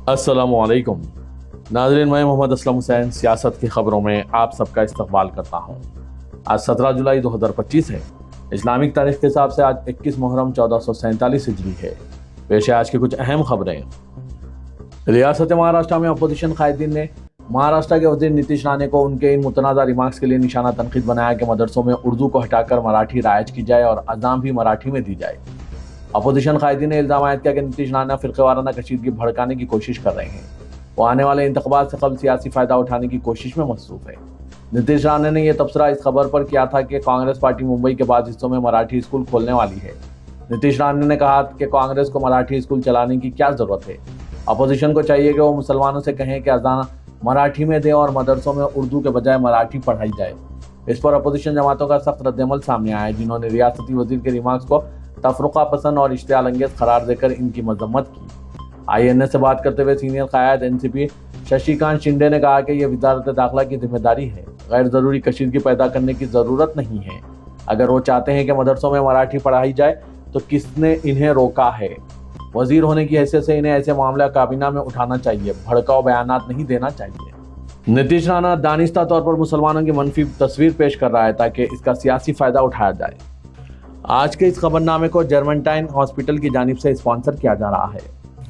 अस्सलामु अलैकुम नाज़रीन, मैं मोहम्मद असलम हुसैन सियासत की खबरों में आप सबका इस्तकबाल करता हूँ। आज 17 जुलाई 2025 है। इस्लामिक तारीख के हिसाब से आज 21 मुहर्रम 1447 हिजरी है। पेश है आज की कुछ अहम खबरें। रियासत महाराष्ट्र में अपोजिशन कायदीन ने महाराष्ट्र के वजीर नीतीश राणे को उनके इन मुतनाज़ा रिमार्क्स के लिए निशाना तनकीद बनाया कि मदरसों में उर्दू को हटाकर मराठी राइज की जाए और अज़ान भी मराठी में दी जाए। अपोजिशन कायदीन ने इल्ज़ाम आयद किया कि नीतीश राणे फ़िरक़ेवाराना कशीदगी भड़काने की कोशिश कर रहे हैं। वो आने वाले इंतख़ाबात से कबल सियासी फ़ायदा उठाने की कोशिश में मसरूफ़ है। नीतीश राणे ने यह तबसरा इस खबर पर किया था कि कांग्रेस पार्टी मुंबई के बाद हिस्सों में मराठी स्कूल खोलने वाली है। नीतीश राणे ने कहा कि कांग्रेस को मराठी स्कूल चलाने की क्या ज़रूरत है। अपोजिशन को चाहिए कि वो मुसलमानों से कहें कि अज़ान मराठी में दें और मदरसों में उर्दू के बजाय मराठी पढ़ाई जाए। इस पर अपोजिशन जमातों का सख्त रद्दअमल सामने आया है, जिन्होंने रियासती वजीर के रिमार्क्स को तफरुक़ा पसंद और इश्तियाल अंगेज़ करार देकर इनकी मजम्मत की। INA से बात करते हुए सीनियर क़याद NCP शशिकांत शिंदे ने कहा कि यह वज़ारत दाखिला की जिम्मेदारी है। गैर ज़रूरी कशीदगी पैदा करने की ज़रूरत नहीं है। अगर वो चाहते हैं कि मदरसों में मराठी पढ़ाई जाए तो किसने इन्हें रोका है। वजीर होने की हैसियत से इन्हें ऐसे मामला काबीना में उठाना चाहिए, भड़काऊ बयानात नहीं देना चाहिए। नीतीश राणा दानिस्ता तौर पर मुसलमानों की मनफी तस्वीर पेश कर रहा है ताकि इसका सियासी फ़ायदा उठाया जाए। आज के इस खबरनामे को जर्मनटाइन हॉस्पिटल की जानिब से स्पॉन्सर किया जा रहा है।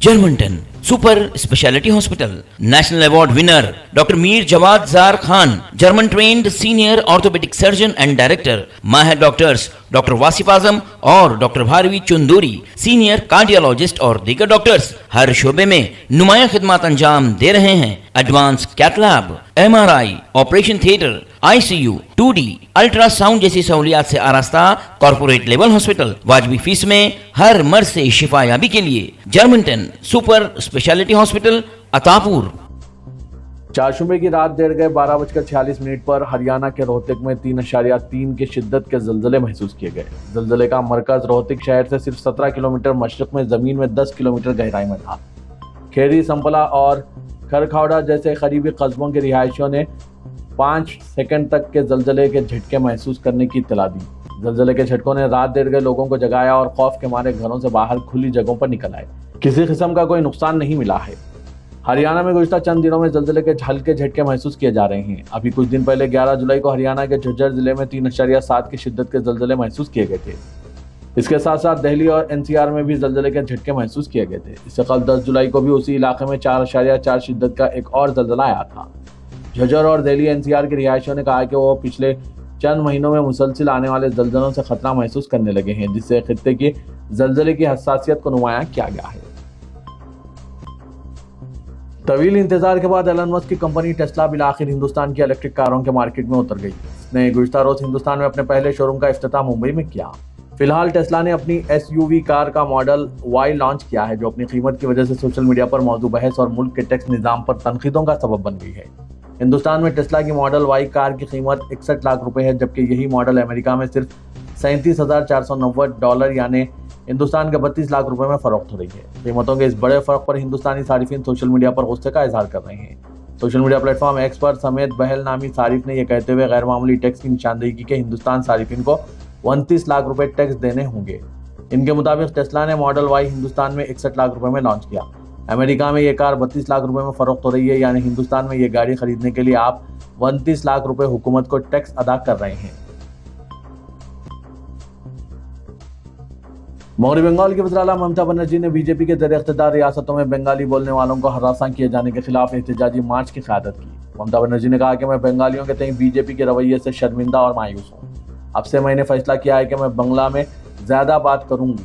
Germanton super speciality hospital, national award winner doctor Mir Jawad Zar Khan, German trained senior orthopaedic surgeon and director, माहिर डॉक्टर्स डॉक्टर वासिफ आजम और doctor Bharavi Chunduri, senior cardiologist और दीगर डॉक्टर्स हर शोबे में नुमाया खिदमत अंजाम दे रहे हैं। Advance cath lab, MRI, operation theatre, ICU, 2D, ultrasound जैसी सहूलियात से आरास्ता कॉर्पोरेट लेवल हॉस्पिटल, वाजबी फीस में हर मर्ज से शिफायाबी के लिए Germanten super speciality hospital, Attapur. चारशुबे की रात 12:46 पर हरियाणा के रोहतक में 3.3 के शिद्दत के ज़लज़ले महसूस किए गए। ज़लज़ले का मरकज़ रोहतक शहर से सिर्फ 17 किलोमीटर मशरक़ में ज़मीन में 10 किलोमीटर गहराई में था। खेड़ी, संपला और खरखौड़ा जैसे करीबी कस्बों के रिहायशियों ने 5 सेकंड तक के ज़लज़ले के झटके महसूस करने की इत्तला दी। ज़लज़ले के झटकों ने रात देर गए लोगों को जगाया और खौफ के मारे घरों से बाहर खुली जगहों पर निकल आए। किसी किस्म का कोई नुकसान नहीं मिला है। हरियाणा में गुज़िश्ता चंद दिनों में ज़लज़ले के हल्के झटके महसूस किए जा रहे हैं। अभी कुछ दिन पहले 11 जुलाई को हरियाणा के झज्जर जिले में 3.7 की शिद्दत के ज़लज़ले महसूस किए गए थे। इसके साथ साथ दिल्ली और NCR में भी ज़लज़ले के झटके महसूस किए गए थे। इससे कल 10 जुलाई को भी उसी इलाके में 4.4 शिद्दत का एक और ज़लज़ला आया था। झज्जर और दिल्ली NCR के रिहायशियों ने कहा कि वो पिछले चंद महीनों में मुसलसिल आने वाले ज़लज़लों से खतरा महसूस करने लगे हैं, जिससे खित्ते की ज़लज़ले की हसासियत को नुमायां किया गया है। तवील इंतजार के बाद एलन मस्क की कंपनी टेस्ला बिलाखिर हिंदुस्तान की इलेक्ट्रिक कारों के मार्केट में उतर गई। इसने गुज़िश्ता रोज हिंदुस्तान में अपने पहले शोरूम का इफ्तिताह मुंबई में किया। फिलहाल टेस्ला ने अपनी SUV कार का मॉडल Y लॉन्च किया है, जो अपनी कीमत की वजह से सोशल मीडिया पर मौजू बहस और मुल्क के टैक्स निज़ाम पर तनकीदों का सबब बन गई है। हिंदुस्तान में टेस्ला की मॉडल Y कार की कीमत 61 लाख रुपए है, जबकि यही मॉडल अमेरिका में सिर्फ $37,490 यानी हिंदुस्तान के 32 लाख रुपए में फरोख्त हो रही है। कीमतों के इस बड़े फर्क पर हिंदुस्तानी सारिफिन सोशल मीडिया पर गुस्से का इजहार कर रहे हैं। सोशल मीडिया प्लेटफॉर्म X पर समेत बहल नामी सारिफ ने यह कहते हुए गैर मामूली टैक्स की निशानदेही की कि हिंदुस्तान सारिफिन को 29 लाख रुपए टैक्स देने होंगे। इनके मुताबिक टेस्ला ने मॉडल Y हिंदुस्तान में 61 लाख रुपए में लॉन्च किया। अमेरिका में ये कार 32 लाख रुपए में फरोख्त हो रही है, यानी हिंदुस्तान में ये गाड़ी खरीदने के लिए आप 29 लाख रुपए हुकूमत को टैक्स अदा कर रहे हैं। मगरबी बंगाल की वज़ीर-ए-आला ममता बनर्जी ने बीजेपी के ज़ेर इक़्तिदार रियासतों में बंगाली बोलने वालों को हरासा किए जाने के खिलाफ एहतजाजी मार्च की क़यादत की। ममता बनर्जी ने कहा कि मैं बंगालियों के तय बीजेपी के रवैये से शर्मिंदा और मायूस हूँ। अब से मैंने फैसला किया है कि मैं बंगला में ज़्यादा बात करूँगी।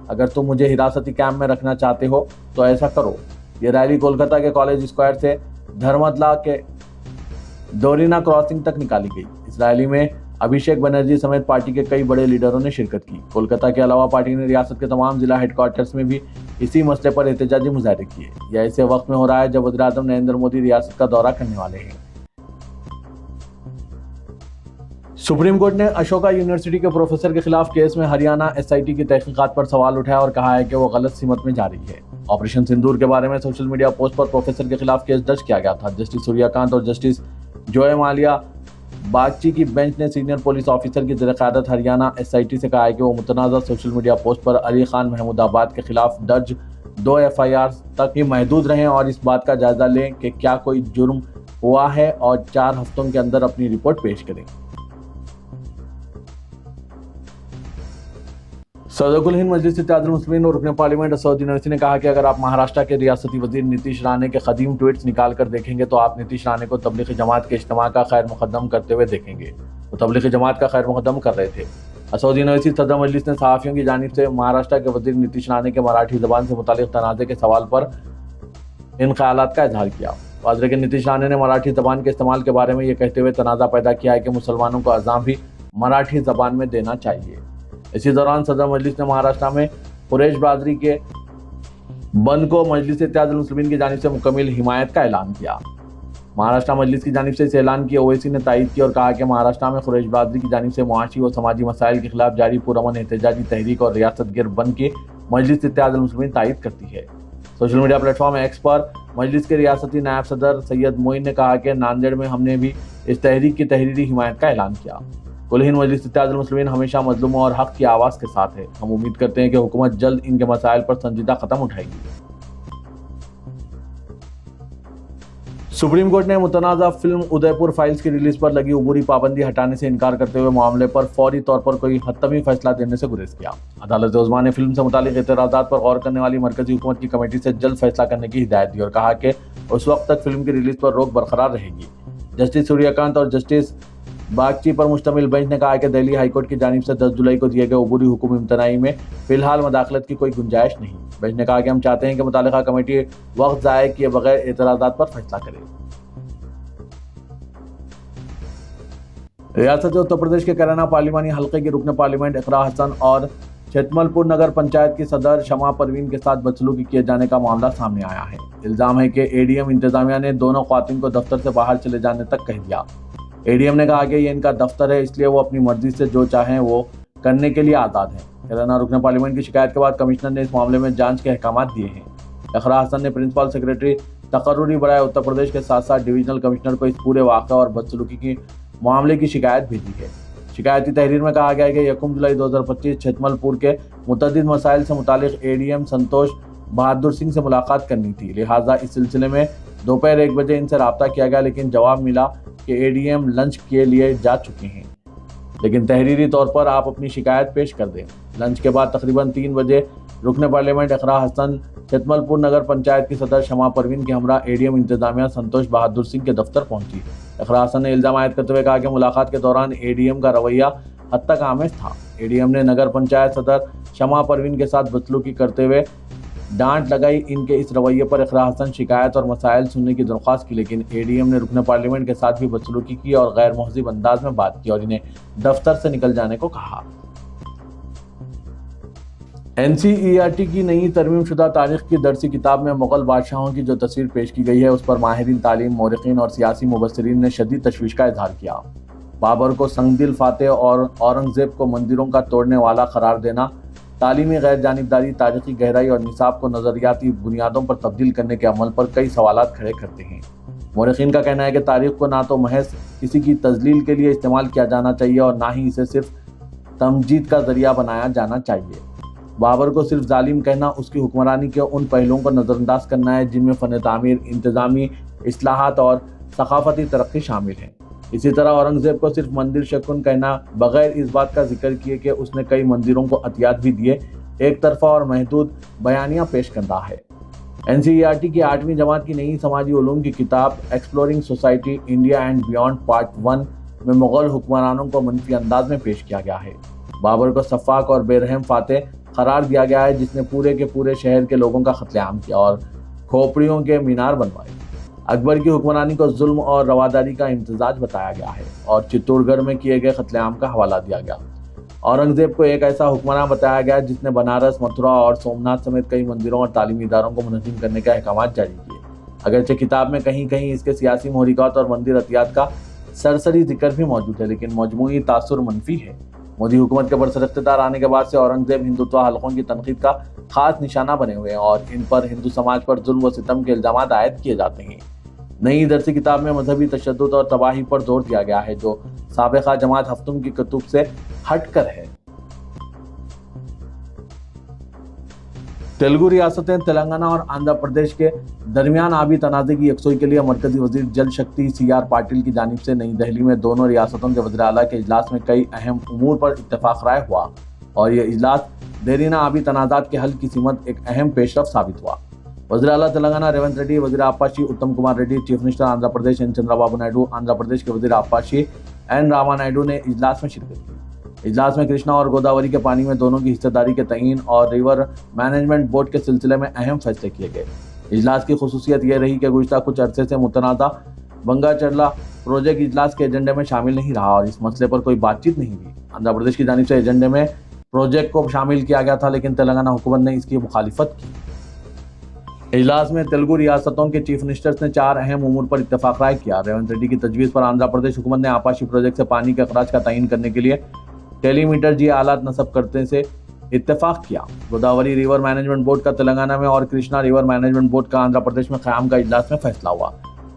अगर तुम मुझे हिरासती कैंप में रखना चाहते हो तो ऐसा करो। ये रैली कोलकाता के कॉलेज स्क्वायर से धर्मतला के डोरिना क्रॉसिंग तक निकाली गई। इस रैली में अभिषेक बनर्जी समेत पार्टी के कई बड़े लीडरों ने शिरकत की। कोलकाता के अलावा पार्टी ने रियासत के तमाम जिला हेडक्वार्टर्स में भी इसी मसले पर एहतजाजी मुजाहरे किए। यह ऐसे वक्त में हो रहा है जब वज़ीर-ए-आज़म नरेंद्र मोदी रियासत का दौरा करने वाले हैं। सुप्रीम कोर्ट ने अशोका यूनिवर्सिटी के प्रोफेसर के खिलाफ केस में हरियाणा SIT की तहकीकात पर सवाल उठाया और कहा है कि वो गलत सिमत में जा रही है। ऑपरेशन सिंदूर के बारे में सोशल मीडिया पोस्ट पर प्रोफेसर के खिलाफ केस दर्ज किया गया था। जस्टिस सूर्यकांत और जस्टिस जोए मालिया बागची की बेंच ने सीनियर पुलिस ऑफिसर की ज़ेर-ए-क़यादत हरियाणा SIT से कहा है कि वो मुतनाज़ा सोशल मीडिया पोस्ट पर अली खान महमूदाबाद के खिलाफ दर्ज 2 FIR تک ہی محدود رہیں اور اس بات کا جائزہ لیں کہ کیا کوئی جرم ہوا ہے اور 4 ہفتوں کے اندر اپنی رپورٹ پیش کریں۔ صدر کل ہند مجلس اتحاد المسلمین اور رکن پارلیمنٹ اسدالدین اویسی نے کہا کہ اگر آپ مہاراشٹر کے ریاستی وزیر نتیش رانے کے قدیم ٹویٹس نکال کر دیکھیں گے تو آپ نتیش رانے کو تبلیغی جماعت کے اجتماع کا خیر مقدم کرتے ہوئے دیکھیں گے۔ وہ تبلیغی جماعت کا خیر مقدم کر رہے تھے۔ اسدالدین اویسی صدر مجلس نے صحافیوں کی جانب سے مہاراشٹر کے وزیر نتیش رانے کے مراٹھی زبان سے متعلق تنازع کے سوال پر ان خیالات کا اظہار کیا۔ واضح کہ نتیش رانے نے مراٹھی زبان کے استعمال کے بارے میں یہ کہتے ہوئے تنازع پیدا کیا ہے کہ مسلمانوں کو اذان بھی مراٹھی زبان میں دینا چاہیے۔ اسی دوران صدر مجلس نے مہاراشٹر میں قریش برادری کے بند کو مجلس اتحاد المسلمین کی جانب سے مکمل حمایت کا اعلان کیا۔ مہاراشٹر مجلس کی جانب سے اس اعلان کی اویسی نے تائید کی اور کہا کہ مہاراشٹر میں قریش برادری کی جانب سے معاشی و سماجی مسائل کے خلاف جاری پرامن احتجاجی تحریک اور ریاست گیر بند کی مجلس اتحاد المسلمین تائید کرتی ہے۔ Social media platform X پر مجلس کے ریاستی نائب صدر سید معین نے کہا کہ ناندیڑ میں ہم نے بھی اس تحریک کی تحریری حمایت کا اعلان کیا۔ کل ہند مجلس اتحاد المسلمین ہمیشہ مظلوموں اور حق کی آواز کے ساتھ ہے۔ ہم امید کرتے ہیں کہ حکومت جلد ان کے مسائل پر سنجیدہ قدم اٹھائے گی۔ سپریم کورٹ نے متنازع فلم ادے پور فائلز کی ریلیز پر لگی عبوری پابندی ہٹانے سے انکار کرتے ہوئے معاملے پر فوری طور پر کوئی حتمی فیصلہ دینے سے گریز کیا۔ عدالت عظمیٰ نے فلم سے متعلق اعتراضات پر غور کرنے والی مرکزی حکومت کی کمیٹی سے جلد فیصلہ کرنے کی ہدایت دی اور کہا کہ اس وقت تک فلم کی ریلیز پر روک برقرار رہے گی۔ جسٹس سوریہ کانت اور جسٹس باگچی پر مشتمل بینچ نے کہا کہ دہلی ہائی کورٹ کی جانب سے 10 جولائی کو دیے گئے عبوری حکم امتناعی میں فی الحال مداخلت کی کوئی گنجائش نہیں۔ بینچ نے کہا کہ ہم چاہتے ہیں کہ متعلقہ کمیٹی وقت ضائع کیے بغیر اعتراضات پر فیصلہ کرے۔ ریاست اتر پردیش کے کیرانہ پارلیمانی حلقے کی رکن پارلیمنٹ اقراء حسن اور چھتمل پور نگر پنچایت کی صدر شمع پروین کے ساتھ بدسلوکی کیے جانے کا معاملہ سامنے آیا ہے۔ الزام ہے کہ ADM انتظامیہ نے دونوں خواتین کو دفتر سے باہر چلے جانے تک کہہ دیا۔ ADM نے کہا کہ یہ ان کا دفتر ہے، اس لیے وہ اپنی مرضی سے جو چاہیں وہ کرنے کے لیے آزاد ہیں۔ کیرانہ رکن پارلیمنٹ کی شکایت کے بعد کمشنر نے اس معاملے میں جانچ کے احکامات دیے ہیں۔ اقراء حسن نے پرنسپل سیکریٹری تقرری برائے اتر پردیش کے ساتھ ساتھ ڈویژنل کمشنر کو اس پورے واقعہ اور بدسلوکی کی معاملے کی شکایت بھیجی ہے۔ شکایتی تحریر میں کہا گیا ہے کہ 1 جولائی 2025 چھتمل پور کے متعدد مسائل سے متعلق ADM سنتوش بہادر سنگھ سے ملاقات کرنی تھی، لہٰذا اس سلسلے میں دوپہر 1 بجے ان سے رابطہ کیا گیا، لیکن جواب ملا کہ ADM لنچ کے لیے جا چکے ہیں، لیکن تحریری طور پر آپ اپنی شکایت پیش کر دیں۔ لنچ کے بعد تقریباً 3 بجے رکن پارلیمنٹ اقراء حسن چھتمل پور نگر پنچایت کی صدر شمع پروین کے ہمراہ ADM انتظامیہ سنتوش بہادر سنگھ کے دفتر پہنچی۔ اقراء حسن نے الزام عائد کرتے ہوئے کہا کہ ملاقات کے دوران ADM کا رویہ حد تک آمیز تھا۔ ADM نے نگر پنچایت صدر شمع پروین کے ساتھ بدسلوکی کرتے ہوئے ڈانٹ لگائی۔ ان کے اس رویے پر اقراء حسن شکایت اور مسائل سننے کی درخواست کی، لیکن ADM نے رکن پارلیمنٹ کے ساتھ بھی بدسلوکی کی اور غیر مہذب انداز میں بات کی اور انہیں دفتر سے نکل جانے کو کہا۔ NCERT کی نئی ترمیم شدہ تاریخ کی درسی کتاب میں مغل بادشاہوں کی جو تصویر پیش کی گئی ہے اس پر ماہرین تعلیم، مورخین اور سیاسی مبصرین نے شدید تشویش کا اظہار کیا۔ بابر کو سنگ دل فاتح اور اورنگزیب کو مندروں کا توڑنے والا قرار دینا، تعلیمی غیر جانبداری، تاریخی گہرائی اور نصاب کو نظریاتی بنیادوں پر تبدیل کرنے کے عمل پر کئی سوالات کھڑے کرتے ہیں۔ مورخین کا کہنا ہے کہ تاریخ کو نہ تو محض کسی کی تذلیل کے لیے استعمال کیا جانا چاہیے اور نہ ہی اسے صرف تمجید کا ذریعہ بنایا جانا چاہیے۔ بابر کو صرف ظالم کہنا اس کی حکمرانی کے ان پہلوؤں کو نظر انداز کرنا ہے جن میں فن تعمیر، انتظامی اصلاحات اور ثقافتی ترقی شامل ہیں۔ اسی طرح اورنگزیب کو صرف مندر شکن کہنا بغیر اس بات کا ذکر کیے کہ اس نے کئی مندروں کو عطیات بھی دیے، ایک طرفہ اور محدود بیانیہ پیش کرتا ہے۔ NCERT کی 8ویں جماعت کی نئی سماجی علوم کی کتاب exploring society India and beyond part 1 میں مغل حکمرانوں کو منفی انداز میں پیش کیا گیا ہے۔ بابر کو سفاک اور بے رحم فاتح قرار دیا گیا ہے جس نے پورے کے پورے شہر کے لوگوں کا قتل عام کیا اور کھوپڑیوں کے مینار بنوائے۔ اکبر کی حکمرانی کو ظلم اور رواداری کا امتزاج بتایا گیا ہے اور چتور گڑھ میں کیے گئے قتل عام کا حوالہ دیا گیا۔ اورنگزیب کو ایک ایسا حکمراں بتایا گیا جس نے بنارس، متھرا اور سومناتھ سمیت کئی مندروں اور تعلیمی اداروں کو منظم کرنے کے احکامات جاری کیے۔ اگرچہ کتاب میں کہیں کہیں اس کے سیاسی محرکات اور مندر عطیات کا سرسری ذکر بھی موجود ہے، لیکن مجموعی تاثر منفی ہے۔ مودی حکومت کے برسر اقتدار آنے کے بعد سے اورنگزیب ہندوتوا حلقوں کی تنقید کا خاص نشانہ بنے ہوئے ہیں اور ان پر ہندو سماج پر ظلم و ستم کے الزامات عائد کیے جاتے ہیں۔ نئی درسی کتاب میں مذہبی تشدد اور تباہی پر زور دیا گیا ہے جو سابقہ جماعت ہفتم کی کتب سے ہٹ کر ہے۔ तेलुगु रियासतें तेलंगाना और आंध्र प्रदेश के दरमियान आबी तनाज़े की यकसुई के लिए मरकजी वजीर जल शक्ति CR पाटिल की जानिब से नई दिल्ली में दोनों रियासतों के वज़ीर आला के इजलास में कई अहम उमूर पर इत्तफाक राय हुआ और ये इजलास देरीना आबी तनाज़ात के हल की सीमत एक अहम पेशरफ साबित हुआ। वज़ीर आला तेलंगाना रेवंत रेड्डी, वज़ीर आपाशी उत्तम Kumar Reddy, chief minister Andhra Pradesh N Chandrababu Naidu, Andhra Pradesh के वज़ीर आपाशी N रामा नायडू ने इजलास में शिरकत की। इजलास में कृष्णा और गोदावरी के पानी में दोनों की हिस्सेदारी के तयीन और रिवर मैनेजमेंट बोर्ड के सिलसिले में अहम फैसले किए गए। इजलास की खुसूसियत यह रही कि गुज़िश्ता कुछ अरसे से मुतनाज़ा बंगा-चरला प्रोजेक्ट इजलास के एजेंडे में शामिल नहीं रहा और इस मसले पर कोई बातचीत नहीं हुई। आंध्र प्रदेश की जानिब से एजेंडे में प्रोजेक्ट को शामिल किया गया था, लेकिन तेलंगाना हुकूमत ने इसकी मुखालिफत की। इजलास में तेलुगु रियासतों के चीफ मिनिस्टर्स ने 4 अहम उमूर पर इत्तफाक राय किया। रेवंत रेड्डी की तजवीज़ पर आंध्र प्रदेश हुकूमत ने आपाशी प्रोजेक्ट से पानी के अखराज का तयीन करने के लिए टेलीमीटर जी आलात नस्ब करने से इत्तेफाक किया। गोदावरी रिवर मैनेजमेंट बोर्ड का तेलंगाना में और कृष्णा रिवर मैनेजमेंट बोर्ड का आंध्र प्रदेश में क़याम का इजलास में फैसला हुआ।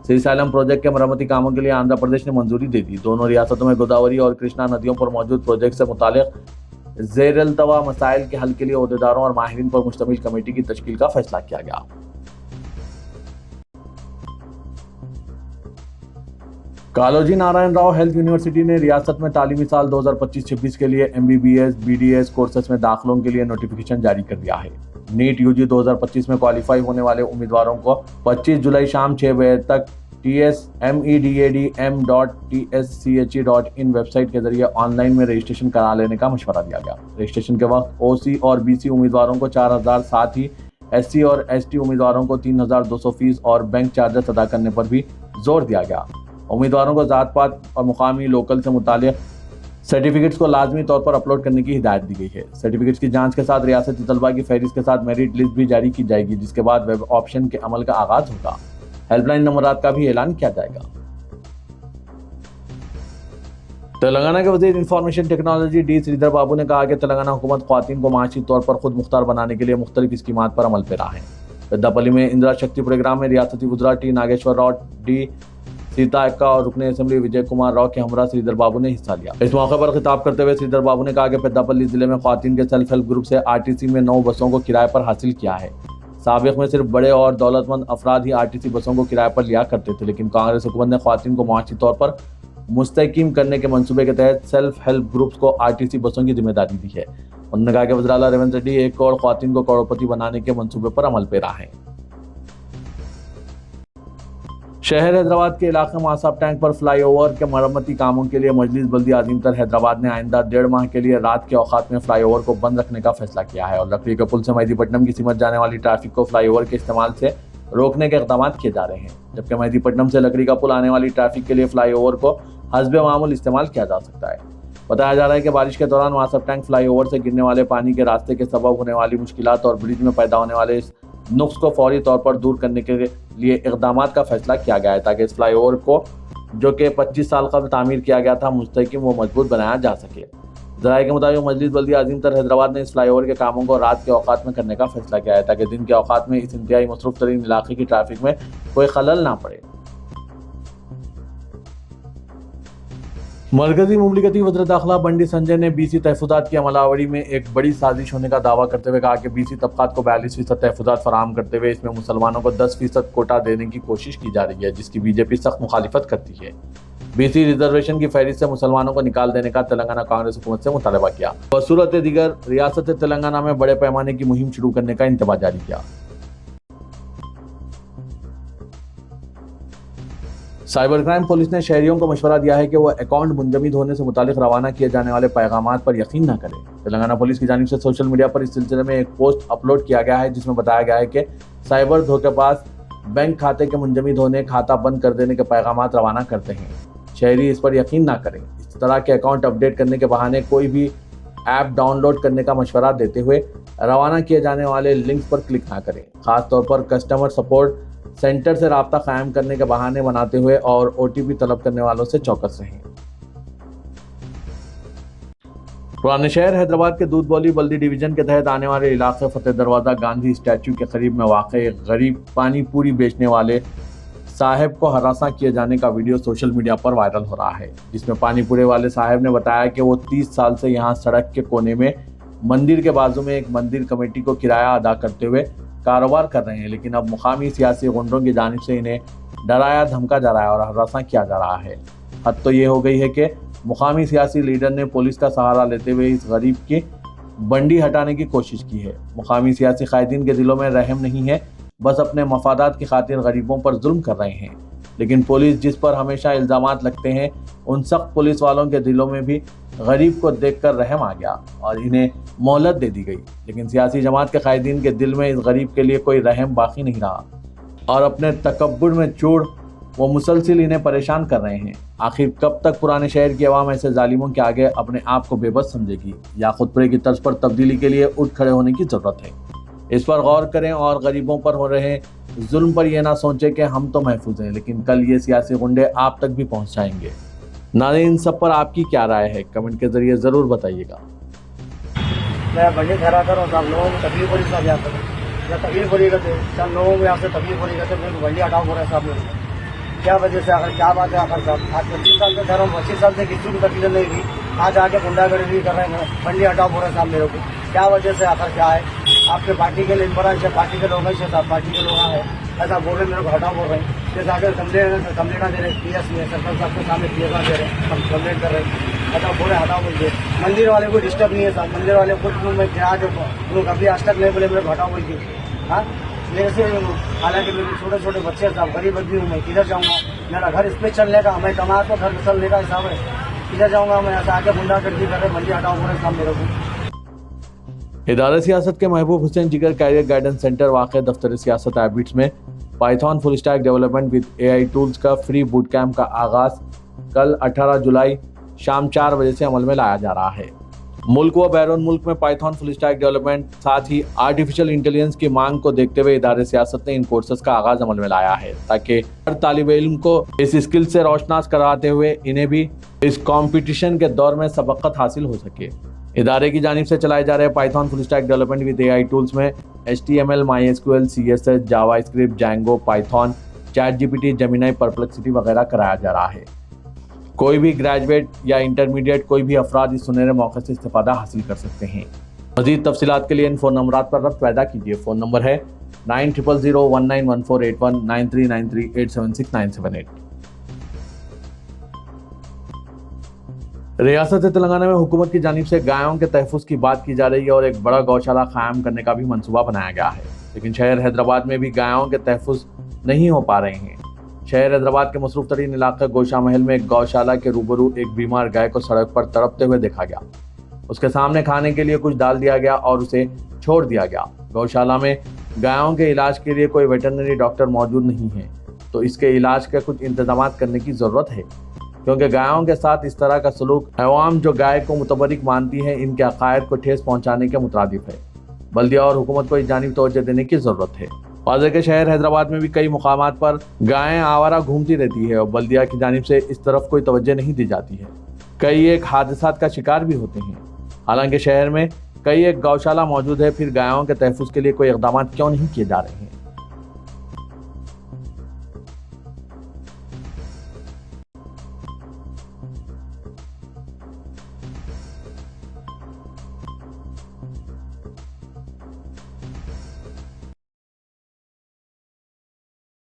श्रीशैलम प्रोजेक्ट के मरम्मती कामों के लिए आंध्र प्रदेश ने मंजूरी दे दी। दोनों रियासतों में गोदावरी और कृष्णा नदियों पर मौजूद प्रोजेक्ट से मुतालिक ज़ेर-अल्तवा मसाइल के हल के लिए ओहदेदारों और माहिरीन पर मुश्तमिल कमेटी की तश्कील का फैसला किया गया। कालोजी नारायण राव हेल्थ यूनिवर्सिटी ने रियासत में तालीमी साल 2025-26 के लिए MBBS BDS कोर्सेस में दाखिलों के लिए नोटिफिकेशन जारी कर दिया है। नीट UG 2025 में क्वालिफाई होने वाले उम्मीदवारों को 25 जुलाई शाम 6 बजे तक tsmedadm.tsch.in वेबसाइट के जरिए ऑनलाइन में रजिस्ट्रेशन करा लेने का मशवरा दिया गया। रजिस्ट्रेशन के वक्त OC और BC उम्मीदवारों को 4,000, साथ ही SC और ST उम्मीदवारों को 3,200 फीस और बैंक चार्जेस अदा करने पर भी जोर दिया गया। उम्मीदवारों को जात पात और मुकामी लोकल से मुतालिक सर्टिफिकेट्स को लाजमी तौर पर अपलोड करने की हिदायत दी गई है। सर्टिफिकेट्स की जांच के साथ रियासती तलबा की फहरिस्त के साथ मेरिट लिस्ट भी जारी की जाएगी, जिसके बाद वेब ऑप्शन के अमल का आगाज होगा। हेल्पलाइन नंबरात का भी ऐलान किया जाएगा। तेलंगाना के वजीर इंफॉर्मेशन टेक्नोलॉजी D श्रीधर बाबू ने कहा कि तेलंगाना हुकूमत ख्वातीन को माशी तौर पर खुद मुख्तार बनाने के लिए मुख्तलिफ स्कीमात पर अमल पेरा है। पेद्दापल्ली में इंदिरा शक्ति प्रोग्राम में रियासती वज़रा T नागेश्वर राव, D सीता एक्का और रुकने असेंबली विजय कुमार राव के हमरा श्रीधर बाबू ने हिस्सा लिया। इस मौके पर खिताब करते हुए श्रीधर बाबू ने कहा कि पेद्दापल्ली जिले में ख्वातीन के सेल्फ हेल्प ग्रुप से RTC में 9 बसों को किराए पर हासिल किया है। साबिक में सिर्फ बड़े और दौलतमंद अफराद ही RTC बसों को किराए पर लिया करते थे, लेकिन कांग्रेस हुकूमत ने ख्वातीन को मुआशी तौर पर मुस्तहकीम करने के मंसूबे के तहत सेल्फ हेल्प ग्रुप्स को RTC बसों की जिम्मेदारी दी है। उन्होंने कहा कि वज़ीर आला रेवंत रेड्डी 1 करोड़ ख्वातीन को करोड़पति बनाने के मंसूबे पर अमल पेरा है। शहर हैदराबाद के इलाके मासाब टैंक पर फ्लाईओवर के मरम्मती कामों के लिए मजलिस बल्दी अजीमतर हैदराबाद ने आइंदा 1.5 माह के लिए रात के औकात में फ्लाईओवर को बंद रखने का फैसला किया है और लकड़ी के पुल से मेहदीपट्टनम की सीमत जाने वाली ट्रैफिक को फ्लाईओवर के इस्तेमाल से रोकने के इक़दाम किए जा रहे हैं, जबकि मेहदीपट्टनम से लकड़ी का पुल आने वाली ट्रैफिक के लिए फ्लाईओवर को हस्बे मामूल इस्तेमाल किया जा सकता है। बताया जा रहा है कि बारिश के दौरान मासाब टैंक फ्लाईओवर से गिरने वाले पानी के रास्ते के सबब होने वाली मुश्किलात और ब्रिज में पैदा होने वाले नुक्स को फौरी तौर पर दूर करने के लिए इक़दाम का फैसला किया गया है, ताकि इस फ्लाईओवर को, जो कि 25 साल कबल तामीर किया गया था, मुस्तहकम व मजबूत बनाया जा सके। ज़राए के मुताबिक मजलिस बल्दी अजीमतर हैदराबाद ने इस फ्लाईओवर के कामों को रात के औकात में करने का फैसला किया है, ताकि दिन के औकात में इस इंतहाई मसरूफ़ तरीन इलाके की ट्रैफिक में कोई खलल ना पड़े। मरकजी मुमलिकती वज़ीर दाखिला बंडी संजय ने BC तहफ़्फ़ुज़ात की अमलावरी में एक बड़ी साजिश होने का दावा करते हुए कहा कि BC तबक़ात को 42% तहफ़्फ़ुज़ात फराहम करते हुए इसमें मुसलमानों को 10% कोटा देने की कोशिश की जा रही है, जिसकी BJP सख्त मुखालिफत करती है। BC रिजर्वेशन की फहरिस्त से मुसलमानों को निकाल देने का तेलंगाना कांग्रेस हुकूमत से मुतालबा किया। बसूरत दीगर रियासत तेलंगाना में बड़े पैमाने की मुहिम शुरू करने का इंतबा जारी किया। साइबर क्राइम पुलिस ने शहरियों को मशवरा दिया है कि वह अकाउंट मुंजमद होने से मुतालिक रवाना किए जाने वाले पैगामात पर यकीन न करें। तेलंगाना पुलिस की जानिब से सोशल मीडिया पर इस सिलसिले में एक पोस्ट अपलोड किया गया है, जिसमें बताया गया है कि साइबर धोखेबाज बैंक खाते के मुंजमद होने, खाता बंद कर देने के पैगामात रवाना करते हैं। शहरी इस पर यकीन न करें। इस तरह के अकाउंट अपडेट करने के बहाने कोई भी ऐप डाउनलोड करने का मशवरा देते हुए रवाना किए जाने वाले लिंक्स पर क्लिक ना करें। खासतौर पर कस्टमर सपोर्ट सेंटर से राब्ता कायम करने के बहाने बनाते हुए और OTP तलब करने वालों से चौकस रहें। पुराने शहर हैदराबाद के दूध बौली बल्दी डिवीजन के तहत आने वाले इलाके फतेह दरवाजा गांधी स्टैच्यू के करीब में वाक़े एक गरीब पानी पूरी बेचने वाले साहब को हरासा किए जाने का वीडियो सोशल मीडिया पर वायरल हो रहा है, जिसमें पानी पूरी वाले साहब ने बताया कि वो 30 साल से यहाँ सड़क के कोने में मंदिर के बाजू में एक मंदिर कमेटी को किराया अदा करते हुए कारोबार कर रहे हैं, लेकिन अब मुकामी सियासी गुंडों की जानिब से इन्हें डराया धमका जा रहा है और हरासा किया जा रहा है। हद तो ये हो गई है कि मुकामी सियासी लीडर ने पुलिस का सहारा लेते हुए इस गरीब की बंडी हटाने की कोशिश की है। मुकामी सियासी कायदीन के दिलों में रहम नहीं है, बस अपने मफादात की खातिर गरीबों पर जुल्म कर रहे हैं। लेकिन पुलिस जिस पर हमेशा इल्ज़ामात लगते हैं, उन सख्त पुलिस वालों के दिलों में भी गरीब को देखकर रहम आ गया और इन्हें मोहलत दे दी गई। लेकिन सियासी जमात के कायदीन के दिल में इस गरीब के लिए कोई रहम बाकी नहीं रहा और अपने तकब्बुर में चूड़ वो मुसलसिल इन्हें परेशान कर रहे हैं। आखिर कब तक पुराने शहर की आवाम ऐसे जालिमों के आगे अपने आप को बेबस समझेगी, या खुदपुरे की तर्ज पर तब्दीली के लिए उठ खड़े होने की ज़रूरत है। इस पर गौर करें और गरीबों पर हो रहे जुल्म पर यह ना सोचें कि हम तो महफूज हैं, लेकिन कल ये सियासी गुंडे आप तक भी पहुंच जाएंगे। नाज़रीन, इन सब पर आपकी क्या राय है, कमेंट के जरिए ज़रूर बताइएगा। मैं बंडी खड़ा करूँ सब लोगों को तकलीफ हो रही सब यहाँ पर, या तकलीफ हो रही है सब लोगों को यहाँ से तकलीफ हो रही है, मेरे को बंडी हटाओ हो रहा है सब लोग। क्या वजह से आखिर क्या बात है आखिर साहब, आज 25 साल से घर में 25 साल से किसी भी तकलीफ नहीं हुई, आज आके गुंडागर्दी कर रहे हैं, बंडी हटाओ हो रहा है साहब मेरे को। क्या वजह से आखिर क्या है, आपके पार्टी के लिम्बरान से पार्टी के लोग हैं, साहब पार्टी के लोग हैं, ऐसा बोल रहे मेरे को हटाओ बोल रहे हैं। जैसे आकर कंप्लेंट दे रहे PS में, सरपंच साहब के सामने PS दे रहे हैं, हम कंप्लेंट कर रहे हैं, हटाओ बोले हटाओ बोलिए। मंदिर वाले को डिस्टर्ब नहीं है साहब, मंदिर वाले खुद मैं क्या जो लोग अभी आज तक नहीं बोले मेरे को हटाओ बोलिए। हाँ मेरे से हालांकि मेरे छोटे छोटे बच्चे साहब, गरीब आदमी हूँ मैं, किधर जाऊँगा, मेरा घर इस पे चलने का, मैं कमा तो घर चलने का हिसाब है, किधर जाऊँगा मैं, ऐसा आके गुंडागर्दी कर रहे, बंदी हटाओ बोले साहब मेरे को। इदारे सियासत के महबूब हुसैन जिगर कैरियर गाइडेंस सेंटर वाक़ दफ्तर सियासत हैबिट्स में Python full stack development with AI tools का फ्री बूट कैंप का आगाज़ कल 18 जुलाई शाम 4 बजे से अमल में लाया जा रहा है। मुल्क व बैरून मुल्क में पाइथन फुल स्टैक डेवलपमेंट साथ ही आर्टिफिशियल इंटेलिजेंस की मांग को देखते हुए इदारे सियासत ने इन कोर्सेज का आगाज़ अमल में लाया है, ताकि हर तालिब इल्म को इस स्किल से रोशनास कराते हुए इन्हें भी इस कॉम्पिटिशन के दौर में सबक़त हासिल हो सके। इदारे की जानिब से चलाए जा रहे Python full stack development with AI tools में HTML, MySQL, CSS, JavaScript, Django, Python, ChatGPT, Gemini, perplexity वगैरह कराया जा रहा है। कोई भी ग्रेजुएट या इंटरमीडिएट कोई भी अफराद इस सुनहरे मौके से इस्तेफादा हासिल कर सकते हैं। मज़ीद तफसीलात के लिए इन फ़ोन नंबरात पर रब्त पैदा कीजिए। फ़ोन नंबर है 9000191481, 9393876978। रियासत तेलंगाना में हुकूमत की जानिब से गायों के तहफ़्फ़ुज़ की बात की जा रही है और एक बड़ा गौशाला क़ायम करने का भी मंसूबा बनाया गया है, लेकिन शहर हैदराबाद में भी गायों के तहफ़्फ़ुज़ नहीं हो पा रहे हैं। शहर हैदराबाद के मसरूफ़ तरीन इलाके गोशा महल में एक गौशाला के रूबरू एक बीमार गाय को सड़क पर तड़पते हुए देखा गया। उसके सामने खाने के लिए कुछ डाल दिया गया और उसे छोड़ दिया गया। गौशाला में गायों के इलाज के लिए कोई वेटरनरी डॉक्टर मौजूद नहीं है, तो इसके इलाज के कुछ इंतजाम करने की ज़रूरत है, क्योंकि गायों के साथ इस तरह का सलूक अवाम जो गाय को मुतबरिक मानती है, इनके अकायद को ठेस पहुँचाने के मुतरादिफ है। बल्दिया और हुकूमत को इस जानिब तवज्जो देने की ज़रूरत है। वाज़ह के शहर हैदराबाद में भी कई मुकामात पर गायें आवारा घूमती रहती है और बल्दिया की जानिब से इस तरफ कोई तवज्जो नहीं दी जाती है। कई एक हादसात का शिकार भी होते हैं। हालांकि शहर में कई एक गौशाला मौजूद है, फिर गायों के तहफ़्फ़ुज़ के लिए कोई इक़दाम क्यों नहीं किए जा रहे हैं।